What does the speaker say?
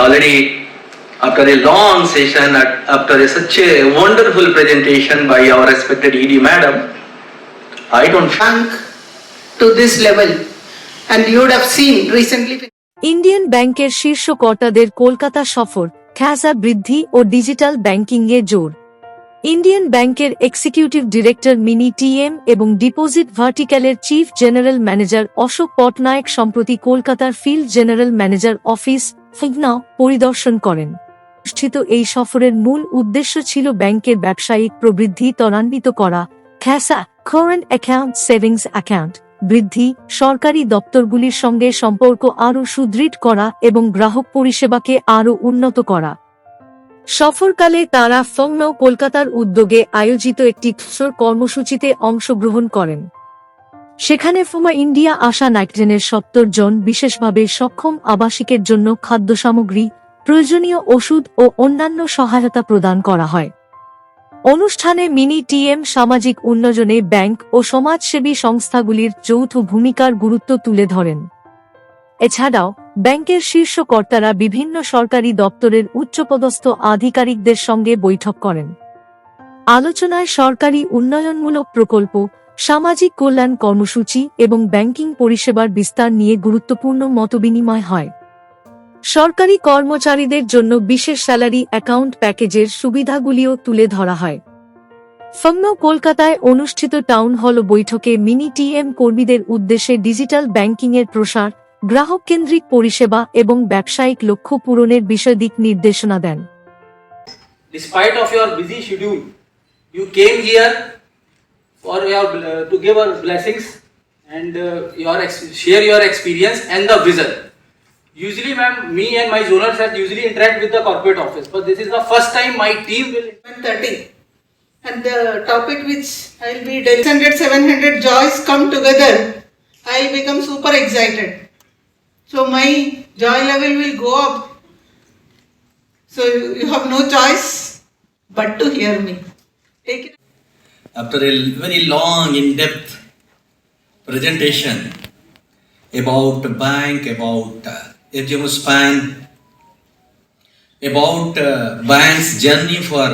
already after a long session, after such a wonderful presentation by our respected ED madam, I don't bank to this level, and you would have seen recently. Indian ব্যাংকের শীর্ষ কর্তাদের কলকাতা সফর, খ্যাসা বৃদ্ধি ও digital ব্যাংকিংয়ে জোর। Indian ব্যাংকের executive director Mini TM এবং deposit ভার্টিক্যালের chief general manager Ashok Patnaik সম্প্রতি কলকাতার ফিল্ড জেনারেল ম্যানেজার অফিস ফিগনা পরিদর্শন করেন। অনুষ্ঠিত এই সফরের মূল উদ্দেশ্য ছিল ব্যাংকের ব্যবসায়িক প্রবৃদ্ধি ত্বরান্বিত করা, খ্যাসা কারেন্ট অ্যাকাউন্ট সেভিংস অ্যাকাউন্ট বৃদ্ধি, সরকারি দপ্তরগুলির সঙ্গে সম্পর্ক আরও সুদৃঢ় করা এবং গ্রাহক পরিষেবাকে আরও উন্নত করা। সফরকালে তাঁরা ফিগনা কলকাতার উদ্যোগে আয়োজিত একটি কর্মসূচিতে অংশগ্রহণ করেন। সেখানে ফিগনা ইন্ডিয়া আসা 70 জন বিশেষভাবে সক্ষম আবাসিকের জন্য খাদ্য সামগ্রী, প্রয়োজনীয় ওষুধ ও অন্যান্য সহায়তা প্রদান করা হয়। অনুষ্ঠানে মিনি টিএম সামাজিক উন্নয়নে ব্যাংক ও সমাজসেবী সংস্থাগুলির যৌথ ভূমিকার গুরুত্ব তুলে ধরেন। এছাড়াও ব্যাংকের শীর্ষ কর্তারা বিভিন্ন সরকারি দপ্তরের উচ্চপদস্থ আধিকারিকদের সঙ্গে বৈঠক করেন। আলোচনায় সরকারি উন্নয়নমূলক প্রকল্প, সামাজিক কল্যাণ কর্মসূচি এবং ব্যাংকিং পরিষেবার বিস্তার নিয়ে গুরুত্বপূর্ণ মতবিনিময় হয়। সরকারি কর্মচারীদের জন্য বিশেষ স্যালারি অ্যাকাউন্ট প্যাকেজের সুবিধাগুলিও তুলে ধরা হয়। ফিগনা কলকাতায় অনুষ্ঠিত টাউন হল বৈঠকে মিনি টিএম কর্মীদের উদ্দেশ্যে ডিজিটাল ব্যাংকিংয়ের প্রসার, গ্রাহক কেন্দ্রিক পরিষেবা এবং ব্যবসায়িক লক্ষ্য পূরণের বিষয় দিক নির্দেশনা দেন। Despite of your busy schedule, you came here for your to give our blessings and share your experience and the vision. Usually, ma'am, me and my zonal head usually interact with the corporate office, but this is the first time my team will. 130, and the topic which I'll be 600-700 joys come together, I'll become super excited. So my joy level will go up. So you have no choice but to hear me. Take it. After a very long, in-depth presentation about the bank, about FGMO span, about bank's journey for